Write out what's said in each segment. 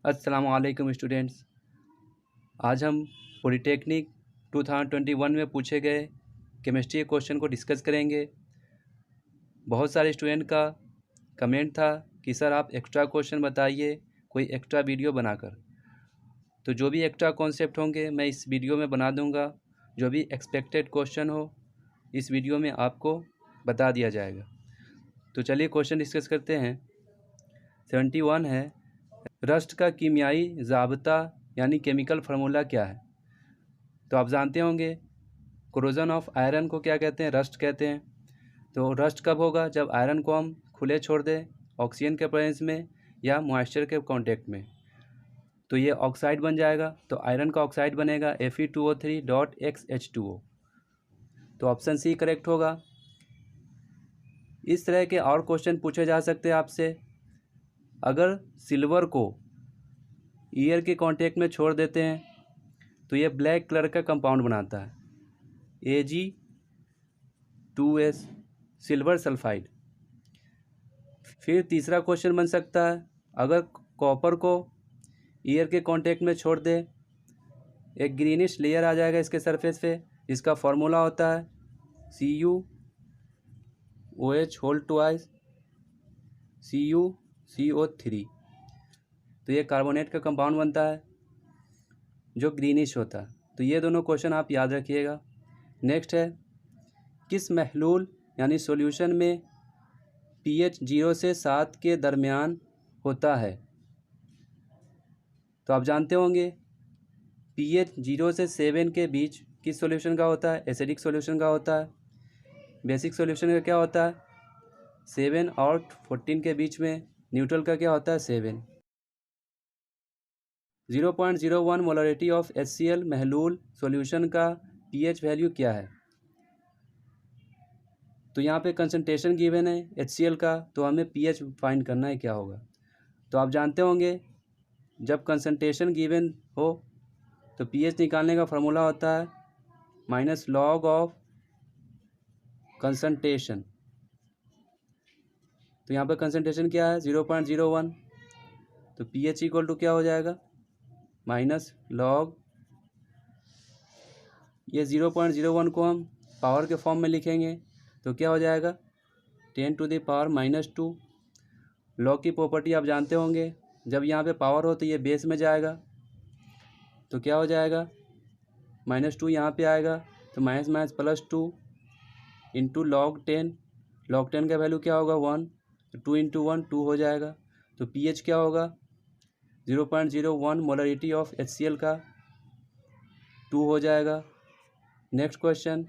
अस्सलाम वालेकुम स्टूडेंट्स। आज हम पॉलीटेक्निक 2021 में पूछे गए केमिस्ट्री के क्वेश्चन को डिस्कस करेंगे। बहुत सारे स्टूडेंट का कमेंट था कि सर आप एक्स्ट्रा क्वेश्चन बताइए कोई एक्स्ट्रा वीडियो बनाकर। तो जो भी एक्स्ट्रा कॉन्सेप्ट होंगे मैं इस वीडियो में बना दूंगा। जो भी एक्सपेक्टेड क्वेश्चन हो इस वीडियो में आपको बता दिया जाएगा। तो चलिए क्वेश्चन डिस्कस करते हैं। 71 है, रस्ट का कीमियाई ज़ाब्ता यानी केमिकल फार्मूला क्या है? तो आप जानते होंगे कोरोजन ऑफ आयरन को क्या कहते हैं? रस्ट कहते हैं। तो रस्ट कब होगा? जब आयरन को हम खुले छोड़ दें ऑक्सीजन के प्रेजेंस में या मॉइस्चर के कांटेक्ट में, तो ये ऑक्साइड बन जाएगा। तो आयरन का ऑक्साइड बनेगा Fe2O3.XH2O। तो ऑप्शन सी करेक्ट होगा। इस तरह के और क्वेश्चन पूछे जा सकते हैं आपसे। अगर सिल्वर को एयर के कांटेक्ट में छोड़ देते हैं तो ये ब्लैक कलर का कंपाउंड बनाता है Ag2S, सिल्वर सल्फाइड। फिर तीसरा क्वेश्चन बन सकता है, अगर कॉपर को एयर के कांटेक्ट में छोड़ दे एक ग्रीनिश लेयर आ जाएगा इसके सरफेस पे, जिसका फॉर्मूला होता है CuOH2CuCO3। तो ये कार्बोनेट का कंपाउंड बनता है जो ग्रीनिश होता है। तो ये दोनों क्वेश्चन आप याद रखिएगा। नेक्स्ट है, किस महलूल यानी सॉल्यूशन में pH 0 से 7 के दरमियान होता है? तो आप जानते होंगे pH 0 से 7 के बीच किस सॉल्यूशन का होता है? एसिडिक सॉल्यूशन का होता है। बेसिक सॉल्यूशन का क्या होता है? 7 और 14 के बीच में। न्यूट्रल का क्या होता है? 7। 0.01 मोलरिटी ऑफ HCl महलूल सॉल्यूशन का pH वैल्यू क्या है? तो यहाँ पे कंसंट्रेशन गिवन है HCl का, तो हमें pH फाइंड करना है क्या होगा। तो आप जानते होंगे जब कंसंट्रेशन गिवन हो तो pH निकालने का फार्मूला होता है -log ऑफ कंसंट्रेशन। तो यहाँ पर कंसंट्रेशन क्या है? 0.01। तो pH इक्वल टू क्या हो जाएगा? -log, ये 0.01 को हम पावर के फॉर्म में लिखेंगे तो क्या हो जाएगा? 10⁻⁻²। लॉग की प्रॉपर्टी आप जानते होंगे, जब यहाँ पे पावर हो तो ये बेस में जाएगा, तो क्या हो जाएगा? -2 यहाँ पे आएगा तो -+2 इंटू log 10। log 10 का वैल्यू क्या होगा? 1। तो 2 इंटू 1 2 हो जाएगा। तो pH क्या होगा? 0.01 मोलरिटी ऑफ HCl का 2 हो जाएगा। नेक्स्ट क्वेश्चन,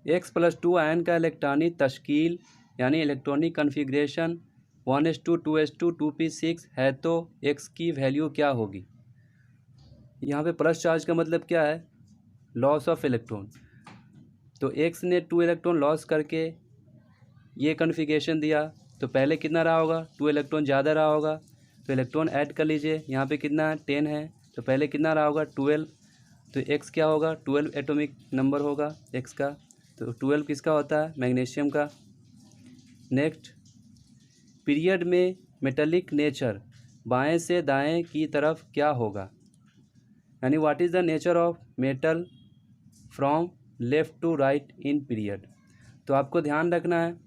X+2 आयन का इलेक्ट्रॉनिक तश्कील यानी electronic configuration 1s2 2s2 2p6 है तो X की वैल्यू क्या होगी? यहाँ पे प्लस चार्ज का मतलब क्या है? Loss of electron. तो X ने 2 इलेक्ट्रॉन लॉस करके ये कन्फिग्रेशन दिया, तो पहले कितना रहा होगा? 2 इलेक्ट्रॉन ज़्यादा रहा होगा। तो इलेक्ट्रॉन ऐड कर लीजिए, यहाँ पे कितना है? 10 है। तो पहले कितना रहा होगा? 12। तो X क्या होगा? 12 एटॉमिक नंबर होगा X का। तो 12 किसका होता है? मैग्नीशियम का। नेक्स्ट, पीरियड में मेटेलिक नेचर बाएं से दाएं की तरफ क्या होगा? यानी what is the nature of metal from left to right in period? तो आपको ध्यान रखना है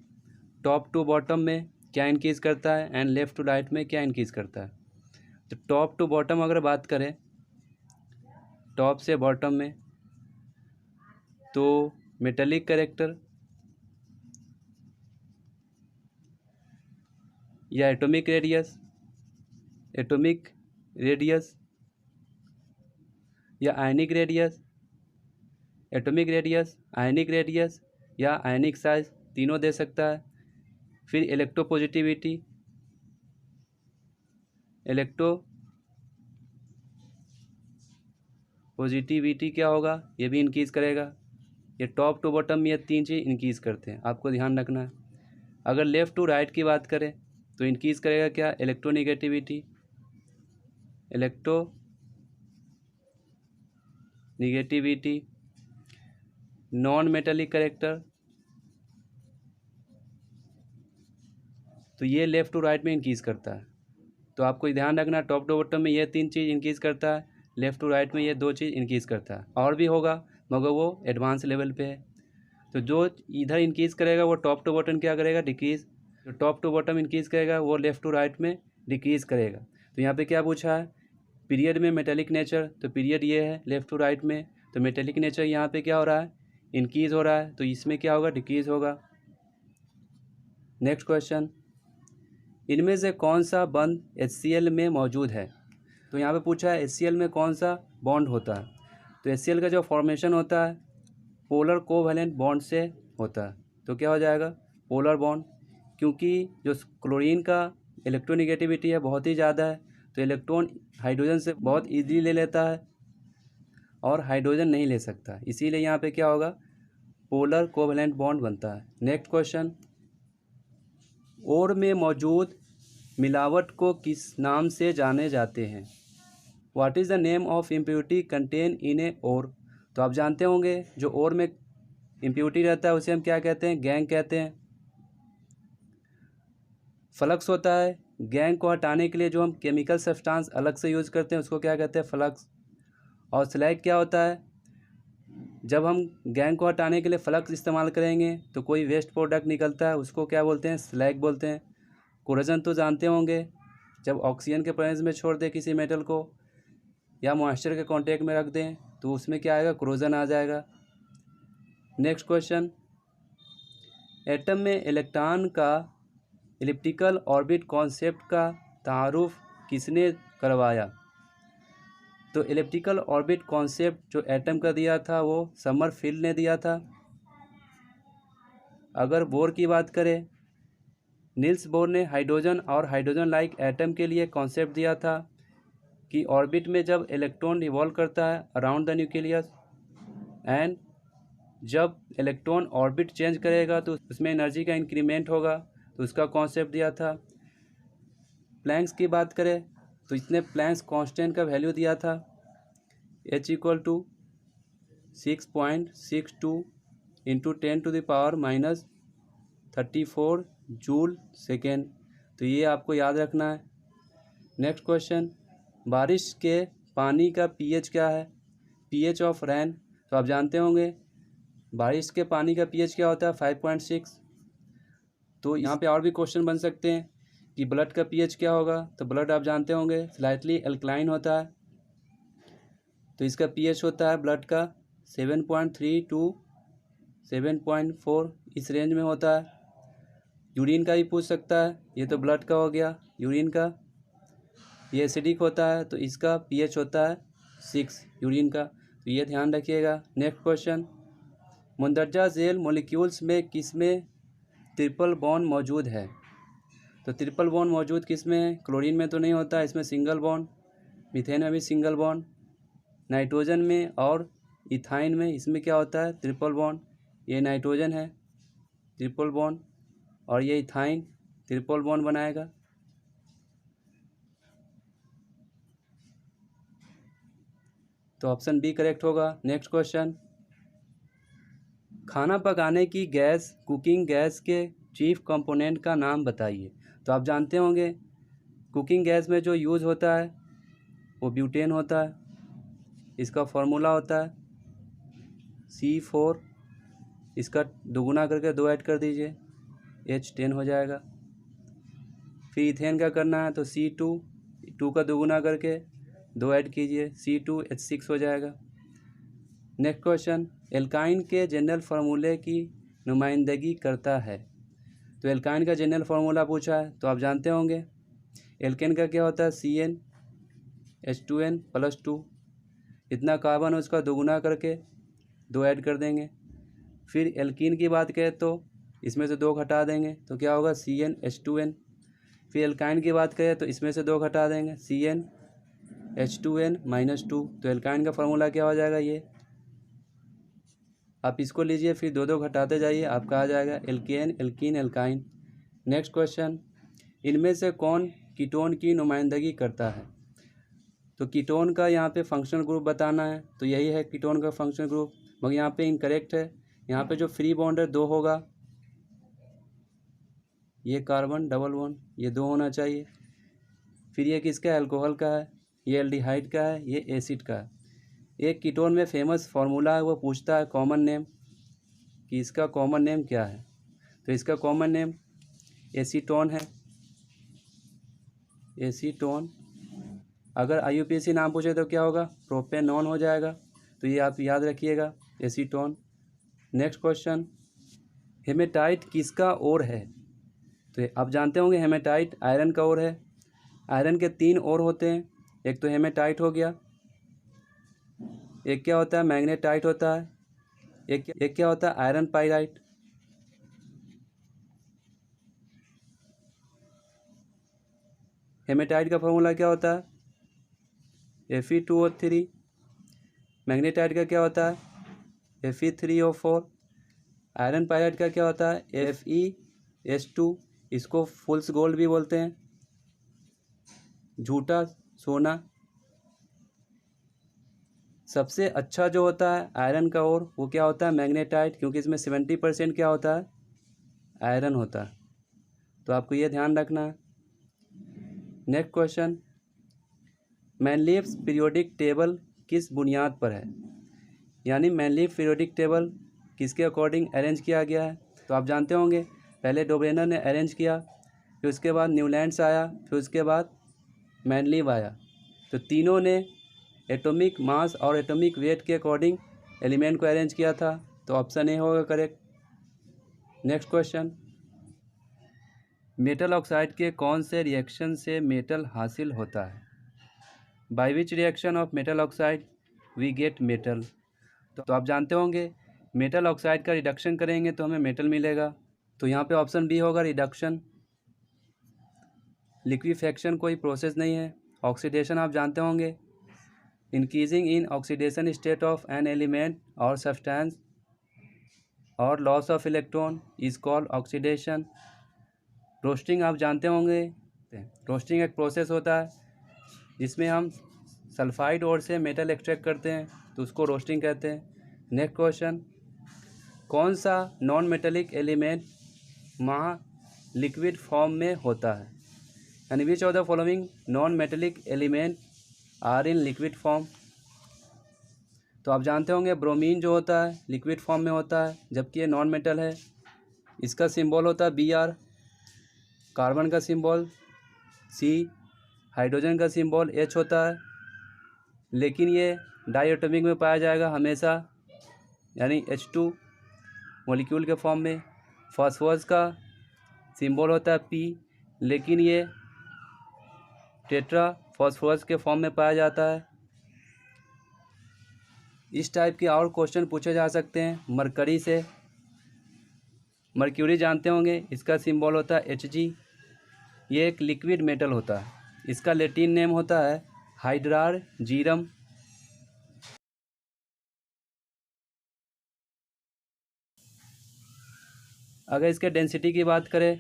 टॉप टू बॉटम में क्या इंक्रीज़ करता है एंड लेफ़्ट टू राइट में क्या इंक्रीज़ करता है। तो टॉप टू बॉटम अगर बात करें, टॉप से बॉटम में, तो मेटेलिक कैरेक्टर या एटॉमिक रेडियस या ionic radius, atomic radius, ionic radius या आयनिक साइज, तीनों दे सकता है। फिर इलेक्ट्रोपॉजिटिविटी क्या होगा? ये भी इंक्रीज़ करेगा। ये टॉप टू बॉटम में ये तीन चीज़ इंक्रीज़ करते हैं, आपको ध्यान रखना है। अगर लेफ़्ट टू राइट की बात करें तो इंक्रीज़ करेगा क्या? इलेक्ट्रोनिगेटिविटी, नॉन मेटेलिक कैरेक्टर, तो ये लेफ़्ट टू राइट में इंक्रीज़ करता है। तो आपको ध्यान रखना टॉप टू बॉटम में ये 3 चीज़ इंक्रीज़ करता है, लेफ़्ट टू राइट में ये 2 चीज़ इंक्रीज़ करता है। और भी होगा मगर वो एडवांस लेवल पे है। तो जो इधर इंक्रीज़ करेगा वो टॉप टू बॉटम क्या करेगा, डिक्रीज़। जो टॉप टू बॉटम इंक्रीज़ करेगा वो लेफ़्ट टू राइट में डिक्रीज़ करेगा। तो यहाँ पे क्या पूछा है, पीरियड में मेटेलिक नेचर, तो पीरियड ये है लेफ़्ट टू राइट में, तो मेटेलिक नेचर यहाँ पे क्या हो रहा है, इंक्रीज़ हो रहा है, तो इसमें क्या होगा, डिक्रीज़ होगा। नेक्स्ट क्वेश्चन, इनमें से कौन सा बंध HCl में मौजूद है। तो यहाँ पे पूछा है HCl में कौन सा बॉन्ड होता है। तो HCl का जो फॉर्मेशन होता है पोलर कोवैलेंट बॉन्ड से होता है। तो क्या हो जाएगा, पोलर बॉन्ड, क्योंकि जो क्लोरीन का इलेक्ट्रोनेगेटिविटी है बहुत ही ज़्यादा है, तो इलेक्ट्रॉन हाइड्रोजन से बहुत ईजीली ले लेता है और हाइड्रोजन नहीं ले सकता, इसीलिए यहाँ पे क्या होगा, पोलर कोवैलेंट बॉन्ड बनता है। नेक्स्ट क्वेश्चन, ओर में मौजूद मिलावट को किस नाम से जाने जाते हैं। What is the name of impurity contain in a ore. तो आप जानते होंगे जो ओर में इम्प्योरिटी रहता है उसे हम क्या कहते हैं, गैंग कहते हैं। फ्लक्स होता है, गैंग को हटाने के लिए जो हम केमिकल सब्सटेंस अलग से यूज़ करते हैं उसको क्या कहते हैं, फ्लक्स। और स्लैग क्या होता है, जब हम गैंग को हटाने के लिए फ्लक्स इस्तेमाल करेंगे तो कोई वेस्ट प्रोडक्ट निकलता है उसको क्या बोलते हैं, स्लैग बोलते हैं। कोरोजन तो जानते होंगे, जब ऑक्सीजन के प्रेजेंस में छोड़ दे किसी मेटल को या मॉइस्चर के कांटेक्ट में रख दें तो उसमें क्या आएगा, कोरोजन आ जाएगा। नेक्स्ट क्वेश्चन, एटम में इलेक्ट्रॉन का एलिप्टिकल ऑर्बिट कॉन्सेप्ट का तारुफ किसने करवाया। तो एलिप्टिकल ऑर्बिट कॉन्सेप्ट जो एटम का दिया था वो समरफील्ड ने दिया था। अगर बोर की बात करें, नील्स बोर ने हाइड्रोजन और हाइड्रोजन लाइक एटम के लिए कॉन्सेप्ट दिया था कि ऑर्बिट में जब इलेक्ट्रॉन रिवॉल्व करता है अराउंड द न्यूक्लियस एंड जब इलेक्ट्रॉन ऑर्बिट चेंज करेगा तो उसमें एनर्जी का इंक्रीमेंट होगा, तो उसका कॉन्सेप्ट दिया था। प्लैंक्स की बात करें तो इसने प्लैंक्स कांस्टेंट का वैल्यू दिया था H = 6.62 × 10⁻⁻34 जूल सेकेंड। तो ये आपको याद रखना है। नेक्स्ट क्वेश्चन, बारिश के पानी का pH क्या है, pH ऑफ रेन। तो आप जानते होंगे बारिश के पानी का pH क्या होता है, 5.6। तो यहाँ पे और भी क्वेश्चन बन सकते हैं कि ब्लड का pH क्या होगा। तो ब्लड आप जानते होंगे स्लाइटली एल्कलाइन होता है, तो इसका pH होता है ब्लड का 7.3 to 7.4 इस रेंज में होता है। यूरिन का भी पूछ सकता है, ये तो ब्लड का हो गया, यूरिन का ये एसिडिक होता है तो इसका pH होता है 6 यूरिन का, तो ये ध्यान रखिएगा। नेक्स्ट क्वेश्चन, मुंदरजा झेल मॉलिक्यूल्स में किस में ट्रिपल बॉन्ड मौजूद है। तो ट्रिपल बॉन्ड मौजूद किस में है, क्लोरीन में तो नहीं होता, इसमें सिंगल बॉन्ड, मीथेन में भी सिंगल बॉन्ड, नाइट्रोजन में और इथाइन में इसमें क्या होता है, ट्रिपल बॉन्ड। ये नाइट्रोजन है ट्रिपल बॉन्ड और ये इथाइन ट्रिपल बॉन्ड बनाएगा। तो ऑप्शन बी करेक्ट होगा। नेक्स्ट क्वेश्चन, खाना पकाने की गैस कुकिंग गैस के चीफ कंपोनेंट का नाम बताइए। तो आप जानते होंगे कुकिंग गैस में जो यूज़ होता है वो ब्यूटेन होता है, इसका फॉर्मूला होता है C4, इसका दोगुना करके 2 ऐड कर दीजिए H10 हो जाएगा। फिर इथेन का करना है तो C2, 2 का दोगुना करके 2 ऐड कीजिए C2H6 हो जाएगा। नेक्स्ट क्वेश्चन, एल्काइन के जनरल फार्मूले की नुमाइंदगी करता है। तो एल्काइन का जनरल फार्मूला पूछा है तो आप जानते होंगे एल्केन का क्या होता है, CnH2n+2, इतना कार्बन उसका दोगुना करके 2 ऐड कर देंगे। फिर एल्कीन की बात करें तो इसमें से 2 घटा देंगे तो क्या होगा, CnH2n। फिर एल्काइन की बात करें तो इसमें से 2 घटा देंगे CnH2n-2, तो एल्काइन का फार्मूला क्या हो जाएगा, ये आप इसको लीजिए फिर 2 घटाते जाइए, आपका आ जाएगा alkane alkene alkyne. Next question, इनमें से कौन कीटोन की नुमाइंदगी करता है। तो कीटोन का यहाँ पे फंक्शनल ग्रुप बताना है, तो यही है कीटोन का फंक्शनल ग्रुप, मगर यहाँ पे इनकरेक्ट है। यहाँ पे जो फ्री बॉन्ड है 2 होगा, ये कार्बन डबल बॉन्ड ये 2 होना चाहिए। फिर ये किसका अल्कोहल का है, ये एल्डिहाइड का है, ये एसिड का है। एक कीटोन में फेमस फार्मूला है, वो पूछता है कॉमन नेम कि इसका कॉमन नेम क्या है। तो इसका कॉमन नेम एसीटोन है, एसीटोन। अगर IUPAC नाम पूछे तो क्या होगा, प्रोपेनॉन हो जाएगा। तो ये आप याद रखिएगा, एसीटोन। नेक्स्ट क्वेश्चन, हेमेटाइट किसका ओर है। तो आप जानते होंगे हेमेटाइट आयरन का ओर है। आयरन के 3 ओर होते हैं, एक तो हेमेटाइट हो गया, एक क्या होता है मैग्नेटाइट होता है, एक क्या होता है आयरन पाइराइट। हेमेटाइट का फॉर्मूला क्या होता है Fe2O3। मैग्नेटाइट का क्या होता है Fe3O4। आयरन पाइराइट का क्या होता है FeS2। इसको फुल्स गोल्ड भी बोलते हैं, झूठा सोना। सबसे अच्छा जो होता है आयरन का ओर वो क्या होता है मैग्नेटाइट, क्योंकि इसमें 70% क्या होता है आयरन होता है। तो आपको ये ध्यान रखना है। नेक्स्ट क्वेश्चन, मैनलीव्स पीरियोडिक टेबल किस बुनियाद पर है, यानी मैनलीव पीरियोडिक टेबल किसके अकॉर्डिंग अरेंज किया गया है। तो आप जानते होंगे पहले डोब्रेनर ने अरेंज किया, फिर उसके बाद न्यूलैंड्स आया, फिर उसके बाद मैनलीव आया। तो तीनों ने एटॉमिक मास और एटॉमिक वेट के अकॉर्डिंग एलिमेंट को अरेंज किया था। तो ऑप्शन ए होगा correct. Next question, metal oxide के कौन से रिएक्शन से मेटल हासिल होता है। By which reaction of metal oxide we get metal. तो आप जानते होंगे मेटल ऑक्साइड का रिडक्शन करेंगे तो हमें मेटल मिलेगा। तो यहाँ पे ऑप्शन बी होगा रिडक्शन। लिक्विफेक्शन कोई प्रोसेस नहीं है। ऑक्सीडेशन आप जानते होंगे increasing in oxidation state of an element और सब्सटेंस और loss of electron is called oxidation. Roasting आप जानते होंगे, रोस्टिंग एक प्रोसेस होता है जिसमें हम सल्फाइड ओर से मेटल एक्सट्रैक्ट करते हैं, तो उसको रोस्टिंग कहते हैं। नेक्स्ट क्वेश्चन, कौन सा नॉन मेटेलिक एलिमेंट वहाँ लिक्विड फॉर्म में होता है, यानी which of the following non metallic element are in liquid form. तो आप जानते होंगे ब्रोमीन जो होता है लिक्विड फॉर्म में होता है, जबकि ये नॉन मेटल है। इसका सिंबल होता है Br। कार्बन का सिंबल C, हाइड्रोजन का सिंबल H होता है, लेकिन ये डाइएटॉमिक में पाया जाएगा हमेशा, यानी H2 मॉलिक्यूल के फॉर्म में। फास्फोरस का सिंबल होता है P, लेकिन ये टेट्रा फास्फोरस के फॉर्म में पाया जाता है। इस टाइप के और क्वेश्चन पूछे जा सकते हैं मरकरी से। मर्क्यूरी जानते होंगे, इसका सिंबल होता है Hg। ये एक लिक्विड मेटल होता है, इसका लैटिन नेम होता है हाइड्रार्जियम। अगर इसके डेंसिटी की बात करें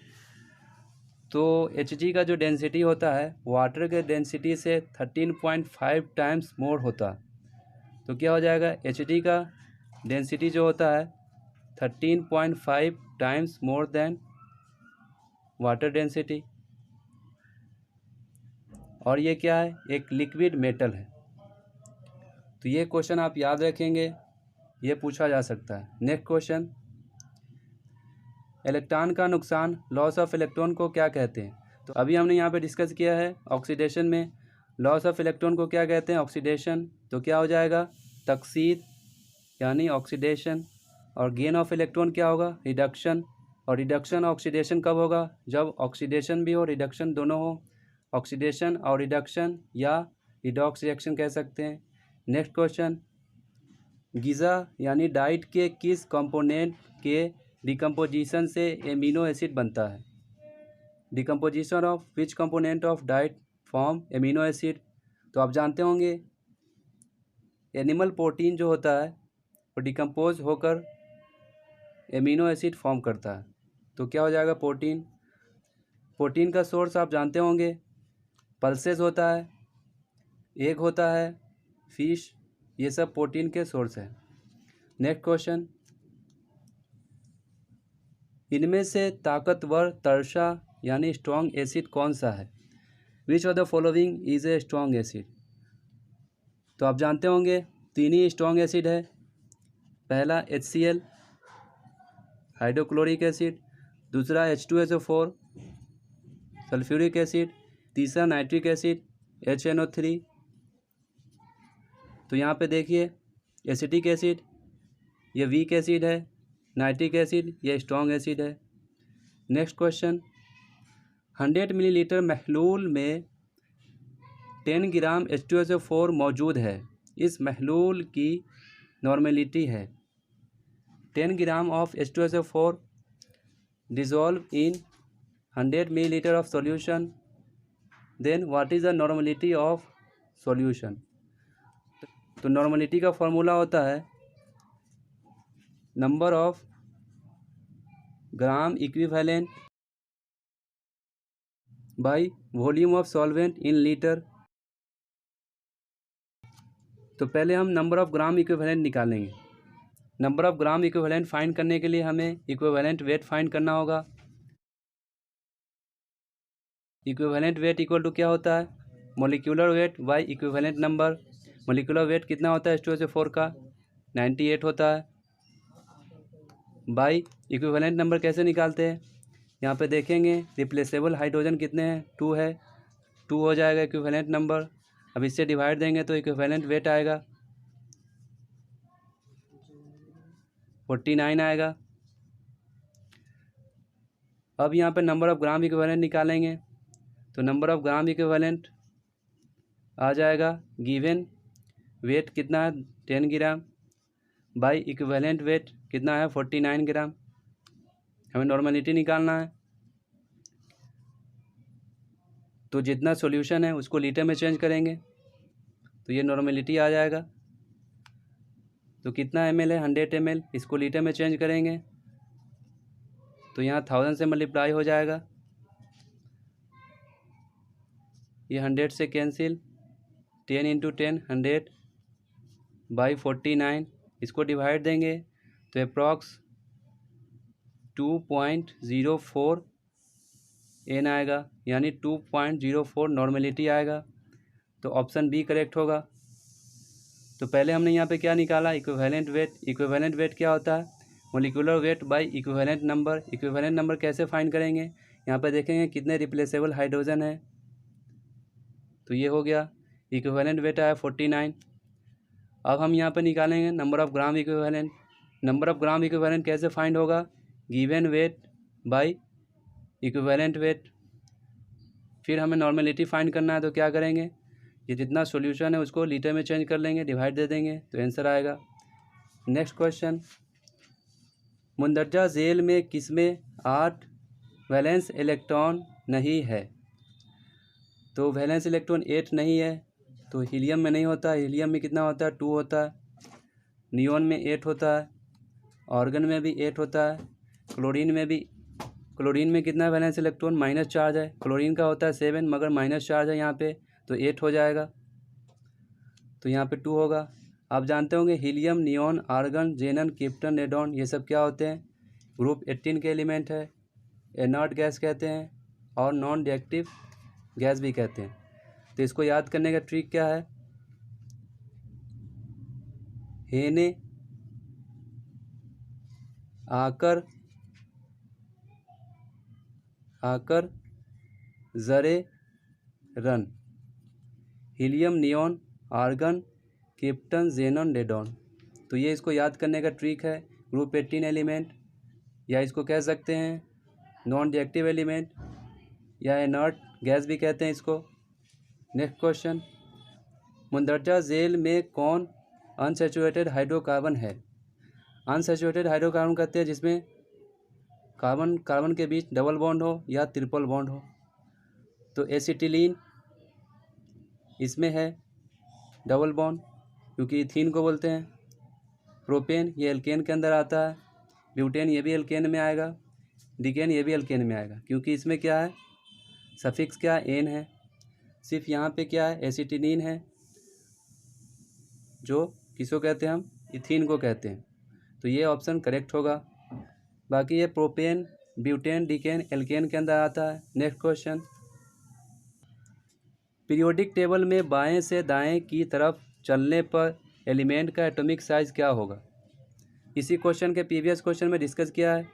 तो Hg का जो डेंसिटी होता है वाटर के डेंसिटी से 13.5 टाइम्स मोर होता है। तो क्या हो जाएगा Hg का डेंसिटी जो होता है 13.5 times more than water density, और ये क्या है एक लिक्विड मेटल है। तो ये क्वेश्चन आप याद रखेंगे, ये पूछा जा सकता है। नेक्स्ट क्वेश्चन, इलेक्ट्रॉन का नुकसान लॉस ऑफ इलेक्ट्रॉन को क्या कहते हैं। तो अभी हमने यहाँ पे डिस्कस किया है ऑक्सीडेशन में लॉस ऑफ इलेक्ट्रॉन को क्या कहते हैं ऑक्सीडेशन। तो क्या हो जाएगा तकसीद यानी ऑक्सीडेशन, और गेन ऑफ इलेक्ट्रॉन क्या होगा रिडक्शन। और रिडक्शन ऑक्सीडेशन कब होगा जब ऑक्सीडेशन भी हो रिडक्शन दोनों हो। ऑक्सीडेशन और रिडक्शन या रिडॉक्स रिएक्शन कह सकते हैं। नेक्स्ट क्वेश्चन, गिज़ा यानी डाइट के किस कंपोनेंट के डिकम्पोजिशन से एमिनो एसिड बनता है। Decomposition of which component of diet form amino acid. तो आप जानते होंगे एनिमल प्रोटीन जो होता है वो डिकम्पोज होकर एमिनो एसिड फॉर्म करता है। तो क्या हो जाएगा प्रोटीन। प्रोटीन का सोर्स आप जानते होंगे पल्सेस होता है, एग होता है, फिश, ये सब प्रोटीन के सोर्स हैं। नेक्स्ट क्वेश्चन, इनमें से ताकतवर तरसा यानी स्ट्रॉन्ग एसिड कौन सा है। विच of the following is a strong acid. तो आप जानते होंगे तीन ही स्ट्रॉन्ग एसिड है। पहला HCl हाइड्रोक्लोरिक एसिड, दूसरा H2SO4 सल्फ्यूरिक एसिड, तीसरा नाइट्रिक एसिड HNO3। तो यहाँ पे देखिए एसिटिक एसिड ये वीक एसिड है, नाइट्रिक एसिड ये स्ट्रॉन्ग एसिड है। नेक्स्ट क्वेश्चन, 100 मिलीलीटर महलूल में 10 ग्राम H2SO4 मौजूद है, इस महलूल की नॉर्मेलिटी है। 10 gram of H2SO4 dissolved in 100 milliliter of solution, then what is the normality of solution। तो नॉर्मलिटी का फॉर्मूला होता है number of gram equivalent by volume of solvent in litre. तो पहले हम नंबर ऑफ ग्राम इक्विवेलेंट निकालेंगे। Number of gram equivalent find करने के लिए हमें इक्विवेलेंट वेट फाइंड करना होगा। इक्विवेलेंट वेट इक्वल टू क्या होता है, molecular weight by equivalent number. Molecular weight कितना होता है H2SO4 का 98 होता है, बाई इक्विवेलेंट नंबर कैसे निकालते हैं, यहाँ पे देखेंगे रिप्लेसेबल हाइड्रोजन कितने हैं 2 है, 2 हो जाएगा इक्विवेलेंट नंबर। अब इससे डिवाइड देंगे तो इक्विवेलेंट वेट आएगा 49 आएगा। अब यहाँ पे नंबर ऑफ ग्राम इक्विवेलेंट निकालेंगे तो नंबर ऑफ ग्राम इक्विवेलेंट आ जाएगा गिवन वेट कितना है 10 ग्राम बाई इक्विवेलेंट वेट कितना है 49 ग्राम। हमें नॉर्मलिटी निकालना है तो जितना सॉल्यूशन है उसको लीटर में चेंज करेंगे तो ये नॉर्मलिटी आ जाएगा। तो कितना ml है 100 ml, इसको लीटर में चेंज करेंगे तो यहाँ 1000 से मल्टीप्लाई हो जाएगा, ये 100 से कैंसिल, 10 इंटू 10 100 बाई 49, इसको डिवाइड देंगे तो अप्रॉक्स 2.04 N आएगा, यानी 2.04 नॉर्मलिटी आएगा। तो ऑप्शन बी करेक्ट होगा। तो पहले हमने यहाँ पे क्या निकाला इक्विवेलेंट वेट। इक्विवेलेंट वेट क्या होता है, molecular weight by equivalent number. Equivalent number कैसे फाइंड करेंगे, यहाँ पे देखेंगे कितने रिप्लेसेबल हाइड्रोजन है, तो ये हो गया इक्विवेलेंट वेट आया 49। अब हम यहाँ पे निकालेंगे number of gram equivalent. Number of gram equivalent कैसे फाइंड होगा, given weight by equivalent weight. फिर हमें नॉर्मलिटी फाइंड करना है तो क्या करेंगे, ये जितना सॉल्यूशन है उसको लीटर में चेंज कर लेंगे, डिवाइड दे देंगे तो आंसर आएगा। नेक्स्ट क्वेश्चन, मुंदरजा झेल में किसमें 8 वैलेंस इलेक्ट्रॉन नहीं है। तो वैलेंस इलेक्ट्रॉन 8 नहीं है तो हीलियम में नहीं होता। हीलियम में कितना होता है 2 होता है, नियोन में 8 होता है, ऑर्गन में भी 8 होता है, क्लोरीन में कितना वैलेंस इलेक्ट्रॉन माइनस चार्ज है, क्लोरीन का होता है 7 मगर माइनस चार्ज है यहाँ पे तो 8 हो जाएगा, तो यहाँ पे 2 होगा। आप जानते होंगे helium, neon, argon, जेनन, krypton, radon ये सब क्या होते हैं, ग्रुप 18 के एलिमेंट है, इनर्ट गैस कहते हैं और नॉन रिएक्टिव गैस भी कहते हैं। तो इसको याद करने का ट्रिक क्या है, हेने आकर जरे रन, helium, neon, argon, krypton, xenon, radon. तो ये इसको याद करने का ट्रिक है, ग्रुप 18 एलिमेंट, या इसको कह सकते हैं नॉन रिएक्टिव एलिमेंट या इनर्ट गैस भी कहते हैं इसको। नेक्स्ट क्वेश्चन, मुंदरजा झेल में कौन अनसैचुरेटेड हाइड्रोकार्बन है। अनसैचुरेटेड हाइड्रोकार्बन कहते हैं जिसमें कार्बन के बीच डबल बॉन्ड हो या ट्रिपल बॉन्ड हो। तो एसिटिलीन इसमें है डबल बॉन्ड क्योंकि इथीन को बोलते हैं। प्रोपेन ये एल्केन के अंदर आता है, ब्यूटेन ये भी एल्केन में आएगा, डिकेन ये भी एल्केन में आएगा क्योंकि इसमें क्या है सफिक्स क्या एन है। सिर्फ यहाँ पे क्या है एसिटिलीन है जो किसको कहते हैं हम इथीन को कहते हैं, तो ये ऑप्शन करेक्ट होगा। बाकी ये प्रोपेन, ब्यूटेन, डिकेन एल्केन के अंदर आता है। नेक्स्ट क्वेश्चन, पीरियोडिक टेबल में बाएं से दाएं की तरफ चलने पर एलिमेंट का एटॉमिक साइज क्या होगा। इसी क्वेश्चन के प्रीवियस क्वेश्चन में डिस्कस किया है।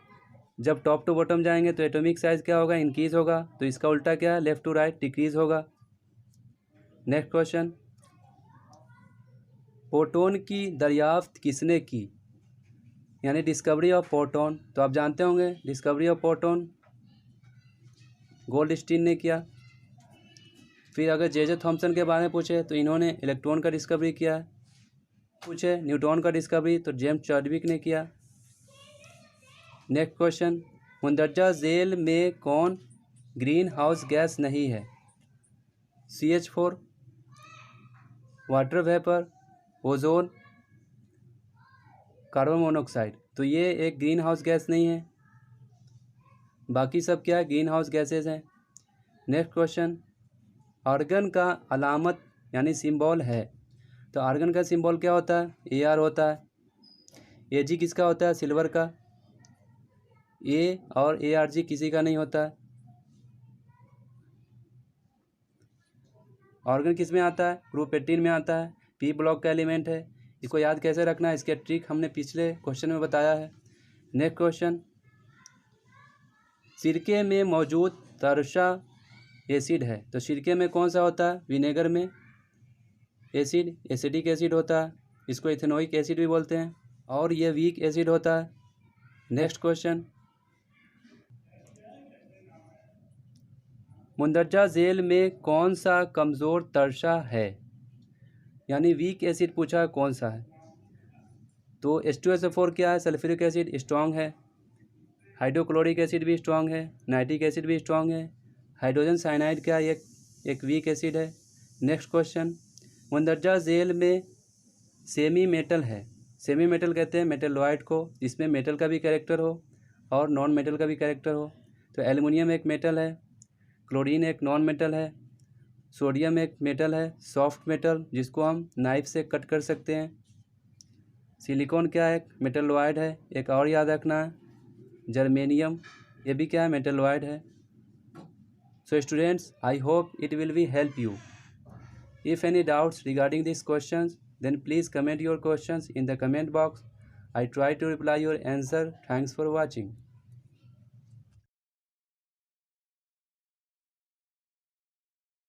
जब टॉप टू बॉटम जाएंगे तो एटॉमिक साइज क्या होगा, इंक्रीज होगा। तो इसका उल्टा क्या है, लेफ्ट टू राइट डिक्रीज होगा। नेक्स्ट क्वेश्चन, प्रोटॉन की दरियाफ्त किसने की, यानी डिस्कवरी ऑफ प्रोटॉन। तो आप जानते होंगे डिस्कवरी ऑफ प्रोटॉन गोल्डस्टीन ने किया। फिर अगर जे थॉम्सन के बारे में पूछे तो इन्होंने इलेक्ट्रॉन का डिस्कवरी किया है। पूछे न्यूट्रॉन का डिस्कवरी तो जेम्स चैडविक ने किया। नेक्स्ट क्वेश्चन, मंदरजा झेल में कौन ग्रीन हाउस गैस नहीं है। CH4, water vapour, ozone, carbon monoxide. तो ये एक ग्रीन हाउस गैस नहीं है, बाकी सब क्या है, ग्रीन हाउस गैसेज हैं। नेक्स्ट क्वेश्चन, आर्गन का अलामत यानी सिंबल है। तो आर्गन का सिंबल क्या होता है, AR होता है। AG किसका होता है, सिल्वर का। A और ARG किसी का नहीं होता है। ऑर्गन किस में आता है, ग्रुप 18 में आता है। P ब्लॉक का एलिमेंट है। इसको याद कैसे रखना है, इसके ट्रिक हमने पिछले क्वेश्चन में बताया है। नेक्स्ट क्वेश्चन, सिरके में मौजूद तरसा एसिड है। तो सिरके में कौन सा होता है, विनेगर में एसिड, एसिडिक एसिड होता है। इसको इथेनोइक एसिड भी बोलते हैं, और ये वीक एसिड होता है। नेक्स्ट क्वेश्चन, मुंदरजा झेल में कौन सा कमज़ोर तरसा है, यानी वीक एसिड पूछा है कौन सा है। तो H2SO4 क्या है, सल्फ्यूरिक एसिड स्ट्रॉन्ग है। हाइड्रोक्लोरिक एसिड भी स्ट्रॉन्ग है। नाइट्रिक एसिड भी स्ट्रॉन्ग है। हाइड्रोजन साइनाइड क्या है, एक वीक एसिड है। नेक्स्ट क्वेश्चन, मुंदरजा झेल में सेमी मेटल है। सेमी मेटल कहते हैं मेटलॉइड को, जिसमें मेटल का भी कैरेक्टर हो और नॉन मेटल का भी कैरेक्टर हो। तो एल्युमिनियम एक मेटल है, क्लोरीन एक नॉन मेटल है, सोडियम एक मेटल है सॉफ्ट मेटल, जिसको हम नाइफ से कट कर सकते हैं। सिलिकॉन क्या है, मेटलॉइड है। एक और याद रखना है, जर्मेनियम, ये भी क्या है, मेटलॉइड है। So students, I hope it will be help you. If any doubts regarding these questions, then please comment your questions in the comment box. I try to reply your answer. Thanks for watching.